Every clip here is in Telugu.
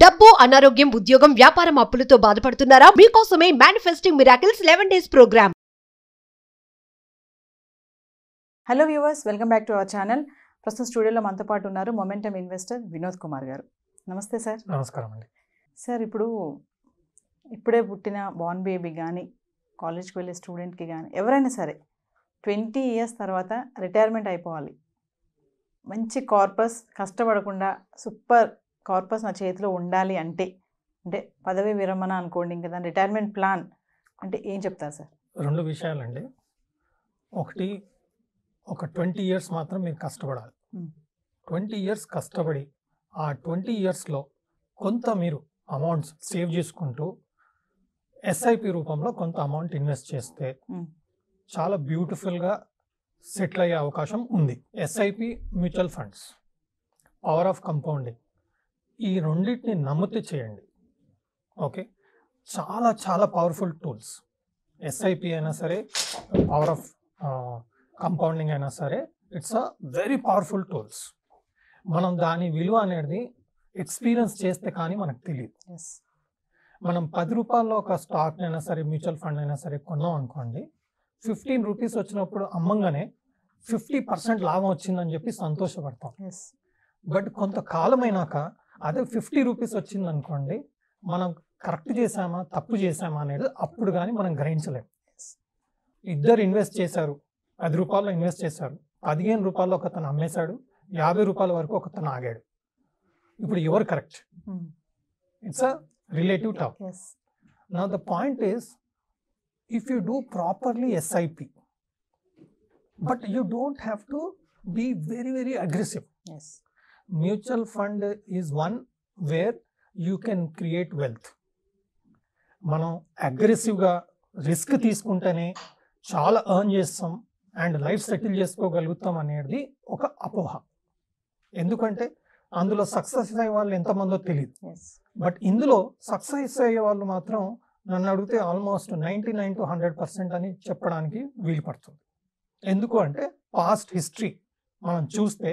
డబ్బు, అనారోగ్యం, ఉద్యోగం, వ్యాపారం, అప్పులతో బాధపడుతున్నారా? మీకోసమే manifesting miracles 11 days programme. Hello viewers, welcome back to our channel. ప్రస్తుతం స్టూడియోలో మనతో పాటు ఉన్నారు మొమెంటమ్ ఇన్వెస్టర్ వినోద్ కుమార్ గారు. నమస్తే సార్. నమస్కారం అండి. సార్, ఇప్పుడే పుట్టిన బార్న్ బేబీ కానీ, కాలేజ్కి వెళ్ళే స్టూడెంట్కి కానీ, ఎవరైనా సరే 20 years తర్వాత రిటైర్మెంట్ అయిపోవాలి, మంచి కార్పస్, కష్టపడకుండా సూపర్ కార్పస్ నా చేతిలో ఉండాలి అంటే పదవి విరమణ అనుకోండి, ఇంకా దాని రిటైర్మెంట్ ప్లాన్ అంటే ఏం చెప్తారు సార్? రెండు విషయాలండి. ఒకటి, ఒక 20 years మాత్రం మీరు కష్టపడాలి. 20 years కష్టపడి ఆ 20 yearsలో కొంత మీరు అమౌంట్స్ సేవ్ చేసుకుంటూ ఎస్ఐపి రూపంలో కొంత అమౌంట్ ఇన్వెస్ట్ చేస్తే చాలా బ్యూటిఫుల్గా సెటిల్ అయ్యే అవకాశం ఉంది. SIP, mutual funds, power of compounding, ఈ రెండింటిని నమ్మితే చేయండి. ఓకే, చాలా చాలా పవర్ఫుల్ టూల్స్. ఎస్ఐపి అయినా సరే, పవర్ ఆఫ్ కంపౌండింగ్ అయినా సరే, it's a very powerful tools. మనం దాని విలువ అనేది ఎక్స్పీరియన్స్ చేస్తే కానీ మనకు తెలియదు. మనం 10 రూపాయల్లో ఒక స్టాక్ అయినా సరే, మ్యూచువల్ ఫండ్ అయినా సరే కొన్నాం అనుకోండి, 15 rupees వచ్చినప్పుడు అమ్మంగానే 50% లాభం వచ్చిందని చెప్పి సంతోషపడతాం. బట్ కొంతకాలం అయినాక అదే 50 rupees వచ్చింది అనుకోండి, మనం కరెక్ట్ చేసామా తప్పు చేసామా అనేది అప్పుడు కానీ మనం గ్రహించలేము. ఇద్దరు ఇన్వెస్ట్ చేశారు, 10 రూపాయల్లో ఇన్వెస్ట్ చేశారు, 15 రూపాయల్లో ఒకతను అమ్మేశాడు, 50 రూపాయల వరకు ఒకతను ఆగాడు. ఇప్పుడు ఎవరు correct? It's a relative talk. Now the point is, if you do properly SIP, but you don't have to be very very aggressive. Mutual fund is one where you can create wealth. మనం అగ్రెసివ్గా రిస్క్ తీసుకుంటేనే చాలా ఎర్న్ చేస్తాం అండ్ లైఫ్ సెటిల్ చేసుకోగలుగుతాం అనేది ఒక అపోహ. ఎందుకంటే అందులో సక్సెస్ అయ్యే వాళ్ళు ఎంతమందో తెలియదు. బట్ ఇందులో సక్సెస్ అయ్యే వాళ్ళు మాత్రం నన్ను అడిగితే ఆల్మోస్ట్ 99 to 100% అని చెప్పడానికి వీలు పడుతుంది. ఎందుకు అంటే పాస్ట్ హిస్టరీ మనం చూస్తే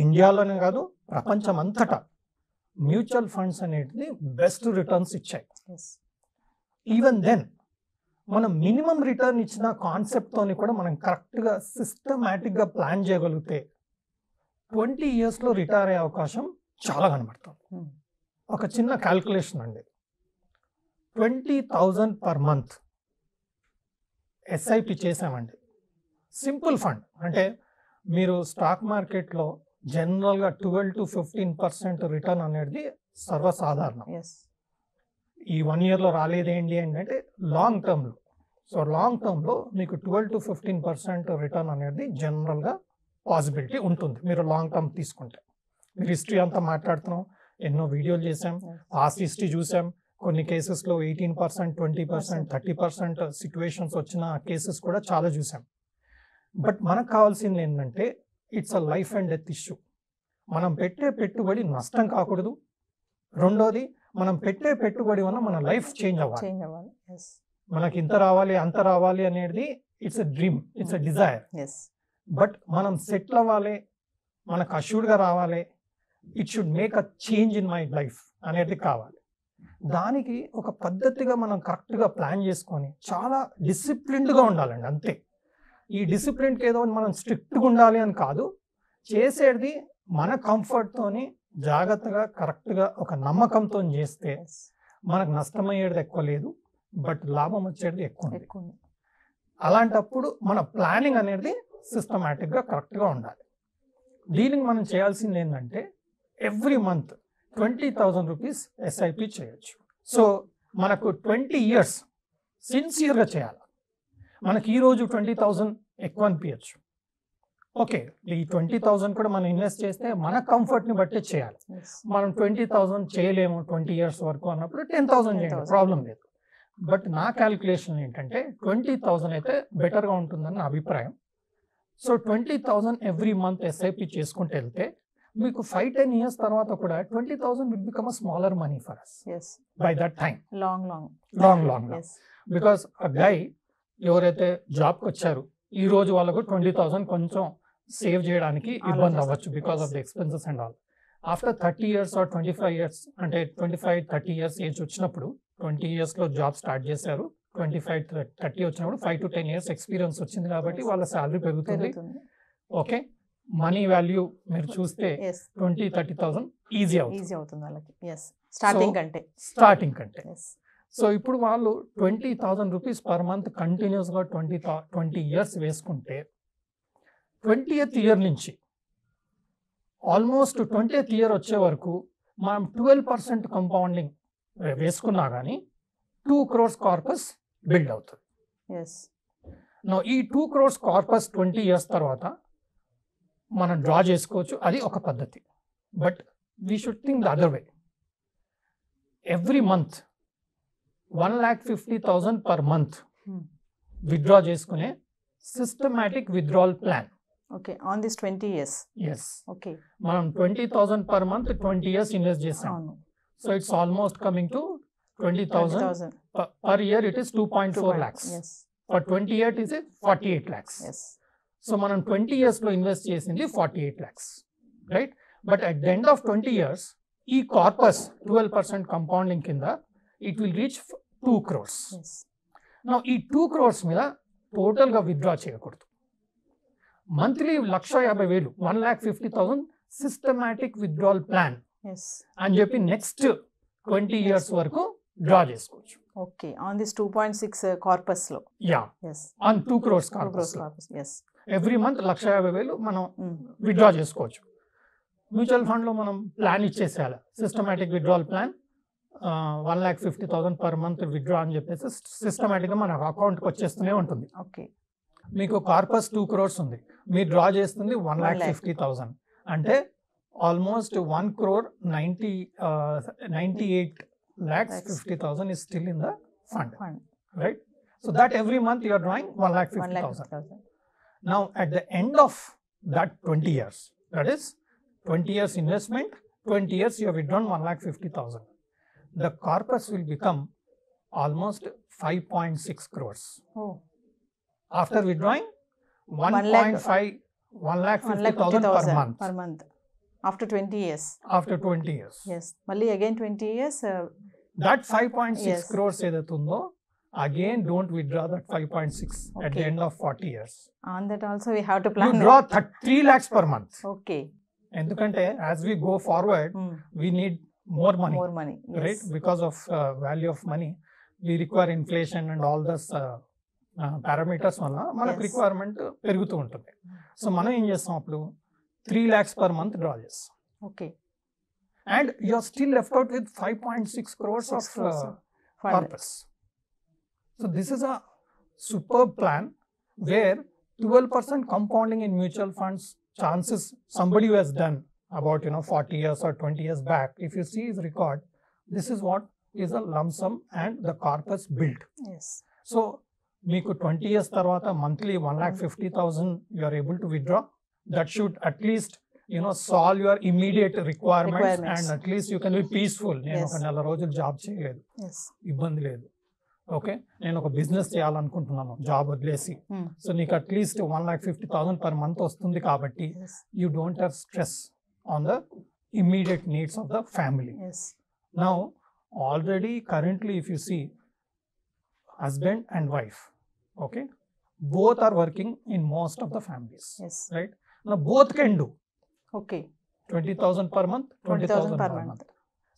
ఇండియాలోనే కాదు ప్రపంచం అంతటా మ్యూచువల్ ఫండ్స్ అనేది బెస్ట్ రిటర్న్స్ ఇచ్చాయి. ఈవెన్ దెన్ మనం మినిమం రిటర్న్ ఇచ్చిన కాన్సెప్ట్తోని కూడా మనం కరెక్ట్గా సిస్టమాటిక్గా ప్లాన్ చేయగలిగితే 20 yearsలో రిటైర్ అయ్యే అవకాశం చాలా కనబడుతుంది. ఒక చిన్న క్యాల్కులేషన్ అండి, 20,000 per month ఎస్ఐపి చేసామండి. సింపుల్ ఫండ్ అంటే మీరు స్టాక్ మార్కెట్లో జనరల్గా 12 to 15% రిటర్న్ అనేది సర్వసాధారణం. ఈ 1 yearలో రాలేదేంటి అంటే లాంగ్ టర్మ్లో. సో లాంగ్ టర్మ్లో మీకు 12 to 15% రిటర్న్ అనేది జనరల్గా పాసిబిలిటీ ఉంటుంది మీరు లాంగ్ టర్మ్ తీసుకుంటే. మీరు హిస్టరీ అంతా మాట్లాడుతున్నాం, ఎన్నో వీడియోలు చేసాం, పాస్ట్ హిస్టరీ చూసాం. కొన్ని కేసెస్లో 18%, 20%, 30% సిచ్యువేషన్స్ వచ్చిన కేసెస్ కూడా చాలా చూసాం. బట్ మనకు కావాల్సింది ఏంటంటే it's a life and death issue. మనం పెట్టే పెట్టుబడి నష్టం కాకూడదు. రెండోది, మనం పెట్టే పెట్టుబడి వల్ల మన లైఫ్ చేంజ్ అవ్వాలి. మనకి ఇంత రావాలి అంత రావాలి అనేది it's a dream, it's a desire. But మనం సెటిల్ అవ్వాలి, మనకు అష్యూర్డ్గా రావాలి, it should make a change in my life అనేది కావాలి. దానికి ఒక పద్ధతిగా మనం కరెక్ట్గా ప్లాన్ చేసుకొని చాలా డిసిప్లిన్డ్గా ఉండాలండి, అంతే. ఈ డిసిప్లిన్కి ఏదో మనం స్ట్రిక్ట్గా ఉండాలి అని కాదు, చేసేది మన కంఫర్ట్తోని జాగ్రత్తగా కరెక్ట్గా ఒక నమ్మకంతో చేస్తే మనకు నష్టమయ్యేది ఎక్కువ లేదు, బట్ లాభం వచ్చేది ఎక్కువ ఉంది. అలాంటప్పుడు మన ప్లానింగ్ అనేది సిస్టమేటిక్గా కరెక్ట్గా ఉండాలి. దీనికి మనం చేయాల్సింది ఏంటంటే ఎవ్రీ మంత్ 20,000 rupees ఎస్ఐపి చేయొచ్చు. సో మనకు 20 years సిన్సియర్గా చేయాలి. మనకి ఈరోజు 20,000 ఎక్కువ అనిపించచ్చు. ఓకే, ఈ 20,000 కూడా మనం ఇన్వెస్ట్ చేస్తే మన కంఫర్ట్ని బట్టే చేయాలి. మనం 20,000 చేయలేము 20 years వరకు అన్నప్పుడు 10,000 చేయండి, ప్రాబ్లం లేదు. బట్ నా క్యాలిక్యులేషన్ ఏంటంటే 20,000 అయితే బెటర్గా ఉంటుందని నా అభిప్రాయం. సో 20,000 ఎవ్రీ మంత్ ఎస్ఐపి చేసుకుంటూ వెళ్తే మీకు 5-10 years తర్వాత కూడా 20,000 will become a smaller money for us. By that time. Long. Because a guy ఎవరైతే జాబ్కి వచ్చారు ఈ రోజు వాళ్ళకు 20,000 కొంచెం సేవ్ చేయడానికి ఇబ్బంది అవ్వచ్చు because of the expenses and all. After 30 years or 25 years అంటే 25-30 years ఏజ్ వచ్చినప్పుడు 20 yearsలో జాబ్ స్టార్ట్ చేశారు, 25-30 వచ్చినప్పుడు 5 to 10 years ఎక్స్పీరియన్స్ వచ్చింది కాబట్టి వాళ్ళ శాలరీ పెరుగుతుంది. ఓకే, మనీ వాల్యూ మీరు చూస్తే 20-30,000 ఈజీ అవుతుంది వాళ్ళకి. స్టార్టింగ్ కంటే. సో ఇప్పుడు వాళ్ళు 20,000 రూపీస్ పర్ మంత్ కంటిన్యూస్గా 20 years వేసుకుంటే 20th year నుంచి ఆల్మోస్ట్ 20th year వచ్చే వరకు మనం 12% కంపౌండింగ్ వేసుకున్నా కానీ 2 crores కార్పస్ బిల్డ్ అవుతుంది. ఈ 2 crores కార్పస్ 20 years తర్వాత మనం డ్రా చేసుకోవచ్చు, అది ఒక పద్ధతి. But we should think the other way. Every month 1,50,000 per month withdraw చేసుకునే systematic withdrawal plan. Okay, on this 20 years. Yes, okay, మనం 20,000 పర్ మంత్ 20 years ఇన్వెస్ట్ చేసాం. So it's almost coming to 20,000 per year. It is 2.4 lakhs. For 20 years it is 48 lakhs. So మనం 20 yearsలో ఇన్వెస్ట్ చేసింది 48 lakhs, right? But at the end of 20 years ఈ కార్పస్ 12% కంపౌండింగ్ కింద ఇట్ విల్ రీచ్ 2 crores. నా ఈ 2 crores మీద టోటల్గా విత్డ్రా చేయకూడదు. మంత్లీ 1,50,000 1,50,000 సిస్టమాటిక్ విత్డ్రాల్ ప్లాన్ అని చెప్పి నెక్స్ట్ 20 years వరకు డ్రా చేసుకోవచ్చు. ఓకే, ఆన్ దిస్ 2.6 కార్పస్ లో. Yeah, on 2 crores corpus. Every month 1,50,000 మనం విత్డ్రా చేసుకోవచ్చు. మ్యూచువల్ ఫండ్ లో మనం ప్లాన్ ఇచ్చేసేయాలి, systematic withdrawal plan 1,50,000 per month withdraw అని చెప్పేసి సిస్టమాటిక్గా మన అకౌంట్కి వచ్చేస్తూనే ఉంటుంది. ఓకే, మీకు కార్పస్ 2 crores ఉంది, మీరు డ్రా చేస్తుంది 1,50,000 అంటే almost 1,98,50,000 is still in the fund, right? So that every month you are drawing 1,50,000. Now at the end of that 20 years, that is 20 years investment, 20 years you have withdrawn 1,50,000. The corpus will become almost 5.6 crores. After withdrawing 1,50,000 per month. After 20 years. After 20 years. Yes. Malli again 20 years. That 5.6 crores edaitundo, again don't withdraw that 5.6 at the end of 40 years. On that also we have to plan. You draw 3 lakhs per month. Okay. Endukante as we go forward, we need more money. More money. Yes. Right? Because of value of money, we require inflation and all this parameters వల్ల మనకు రిక్వైర్మెంట్ పెరుగుతూ ఉంటుంది. సో మనం ఏం చేస్తాం అప్పుడు 3 lakhs per month డ్రా చేస్తాం. Okay, and you are still left out with 5.6 crores of corpus. So this is a superb plan where 12% compounding in mutual funds chances somebody who has done about 40 years or 20 years back, if you see his record, this is what is a lump sum and the corpus built. Yes. So మీకు 20 years తర్వాత monthly 1,50,000 you are able to withdraw. That should at least solve your immediate requirements and at least you can be peaceful. నేను ఒక నెల రోజులు జాబ్ చేయలేదు, ఇబ్బంది లేదు. ఓకే, నేను ఒక బిజినెస్ చేయాలనుకుంటున్నాను జాబ్ వదిలేసి. సో నీకు అట్లీస్ట్ 1,50,000 పర్ మంత్ వస్తుంది కాబట్టి you don't have stress on the immediate needs of the family. Now already currently if you see husband and wife, okay, both are working in most of the families. Right? Now both can do 20,000 per month, 20,000 per month.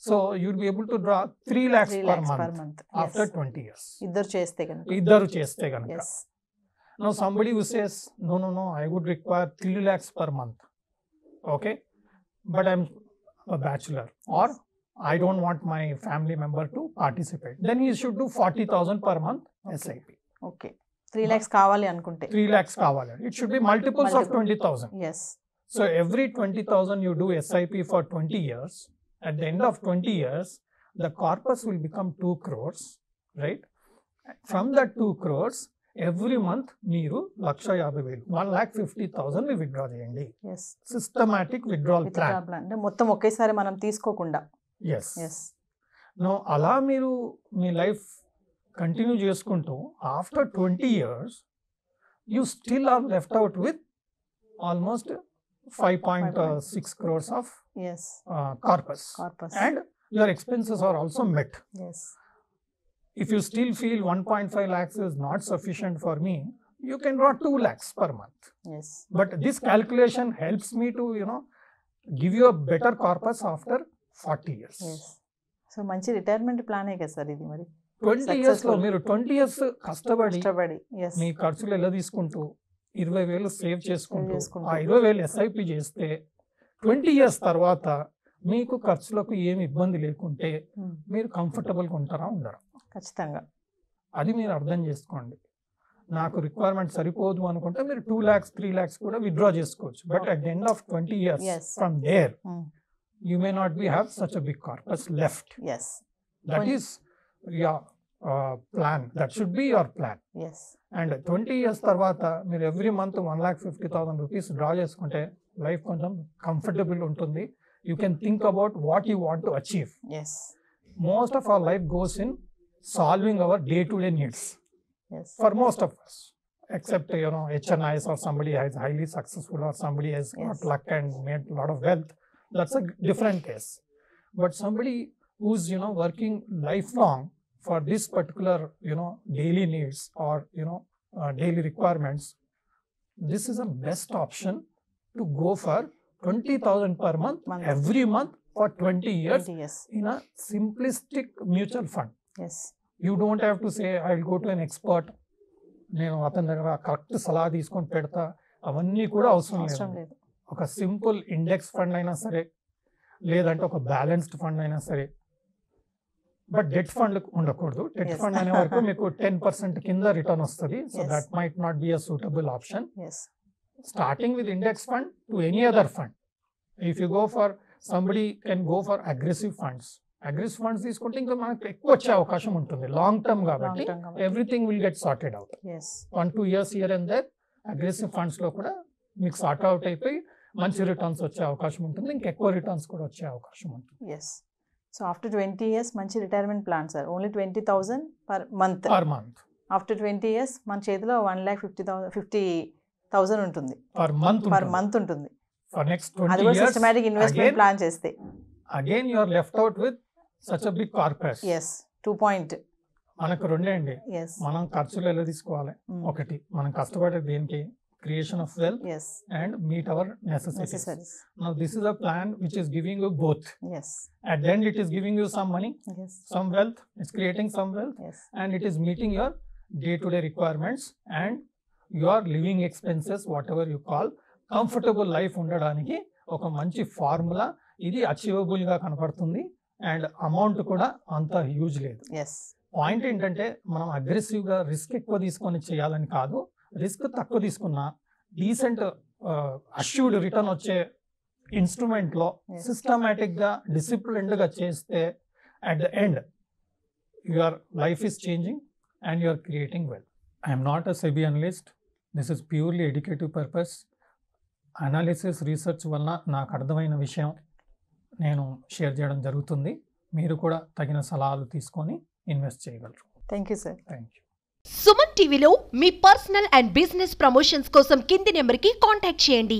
So you'll be able to draw 3 lakhs per month after 20 years. Iddaru cheste ganaka. Yes. Now somebody who says no I would require 3 lakhs per month, okay, but I'm a bachelor or I don't want my family member to participate, then he should do 40,000 per month SIP. Okay, 3 lakhs kavali anukunte 3 lakhs kavali, it should be multiples of 20,000. Yes. So every 20,000 you do SIP for 20 years, at the end of 20 years the corpus will become 2 crores, right? From that 2 crores every month మీరు 1,50,000 1,50,000 విత్డ్రా చేయండి. సిస్టమాటిక్ విత్డ్రాల్ ప్లాన్ అంటే మొత్తం ఒకేసారి మనం తీసుకోకుండా. ఎస్. నో అలా మీరు మీ లైఫ్ కంటిన్యూ చేసుకుంటూ after 20 years you still are left out with almost 5.6 crores of Yes. corpus. Corpus. And your expenses are also met. Yes. If you still feel 1.5 lakhs is not sufficient for me, you can draw 2 lakhs per month. Yes. But this calculation helps me to, give you a better corpus after 40 years. Yes. So మంచి రిటైర్మెంట్ ప్లానే కదా సార్ ఇది మరి 20 years లో మీరు 20 years కష్టపడి కష్టపడి ఎస్ మీ ఖర్చులు ఎలా తీసుకుంటూ 20,000 సేవ్ చేసుకుంటూ చేసుకుంటూ. ఆ 20,000 ఎస్ఐపి చేస్తే 20 years తర్వాత మీకు ఖర్చులకు ఏమి ఇబ్బంది లేకుంటే మీరు కంఫర్టబుల్గా ఉంటారా ఉండరా? ఖచ్చితంగా అది మీరు అర్థం చేసుకోండి. నాకు రిక్వైర్మెంట్ సరిపోదు అనుకుంటే మీరు 2 lakhs 3 lakhs కూడా విత్డ్రా చేసుకోవచ్చు. But at the end of 20 years Yes. From there you may not be have such a big corpus left. Yes That Point- is your plan. That should be your plan. Yes and 20 years తర్వాత మీరు ఎవ్రీ మంత్ 1,50,000 రూపీస్ డ్రా చేసుకుంటే లైఫ్ కొంచెం కంఫర్టబుల్ ఉంటుంది. You can think about what you want to achieve. Yes most of our life goes in solving our day to day needs yes for most of us, except HNIs or somebody is highly successful or somebody has got Yes. luck and made a lot of wealth. That's a different case. But somebody who's working lifelong for this particular daily needs or daily requirements, this is a best option to go for 20,000 per month every month for 20 years yes in a simplistic mutual fund. Yes You don't have to say I will go to an expert, నేను అతని దగ్గర కరెక్ట్ సలహా తీసుకొని పెడతా, అవన్నీ కూడా అవసరం అవసరం లేదు. లేదు ఒక సింపుల్ ఇండెక్స్ ఫండ్ అయినా సరే, లేదంటే ఒక బ్యాలెన్స్డ్ ఫండ్ అయినా సరే, బట్ డెట్ ఫండ్ ఉండకూడదు. Debt Yes. ఫండ్ అనే వరకు మీకు 10% కింద రిటర్న్ వస్తుంది. So Yes. That might not be a suitable option. Yes starting with index fund to any other fund. If you go for somebody can go for aggressive funds. Aggressive funds తీసుకుంటే ఇంకా మనకు ఎక్కువ వచ్చే అవకాశం ఉంటుంది లాంగ్ టర్మ్ కాబట్టి. Everything will get sorted out. Yes 1-2 years here and there aggressive funds లో కూడా మీకు సార్ట్ అవుట్ అయిపోయి మంచి రిటర్న్స్ వచ్చే అవకాశం ఉంటుంది. ఇంకెక్కువ రిటర్న్స్ కూడా వచ్చే అవకాశం ఉంటుంది. ఎస్ సో ఆఫ్టర్ 20 years మంచి retirement plan sir. Only 20,000 per month. Per month after 20 years మన చేతిలో 1,50,000 ఉంటుంది పర్ మంత్ పర్ మంత్ ఉంటుంది. ఫర్ నెక్స్ట్ అది 20 కూడా years systematic investment again- plan చేస్తే. Again you are left out with such a big corpus. Yes 2 point. మనకు రెండే అండి. ఎస్ మనం ఖర్చులు ఎలా తీసుకోవాలి? ఒకటి, మనం కష్టపడేది దేనికి? Creation of wealth yes and meet our necessities. Necessaries. Now this is a plan which is giving you both. Yes At the end it is giving you some money, yes some wealth, it's creating some wealth, yes and it is meeting your day-to-day requirements and your living expenses, whatever you call, comfortable life ఉండడానికి ఒక మంచి ఫార్ములా. ఇది అచీవబుల్ గా కనపడుతుంది అండ్ అమౌంట్ కూడా అంత హ్యూజ్ లేదు. ఎస్ పాయింట్ ఏంటంటే మనం అగ్రెసివ్ గా రిస్క్ ఎక్కువ తీసుకొని చేయాలని కాదు. రిస్క్ తక్కువ తీసుకున్నా డీసెంట్ అష్యూర్డ్ రిటర్న్ వచ్చే ఇన్స్ట్రుమెంట్ లో Yes. సిస్టమేటిక్ గా డిసిప్లిన్డ్ గా చేస్తే at the end your life is changing and you are creating wealth. I'm not a SEBI analyst. This is purely educative purpose. Analysis research వలన నాకు అర్థమైన విషయం నేను షేర్ చేయడం జరుగుతుంది. మీరు కూడా తగిన సలహాలు తీసుకొని ఇన్వెస్ట్ చేయగలరు. Thank you sir. Thank you. Suman టీవీలో మీ పర్సనల్ అండ్ బిజినెస్ ప్రమోషన్స్ కోసం కింది నెంబర్కి కాంటాక్ట్ చేయండి.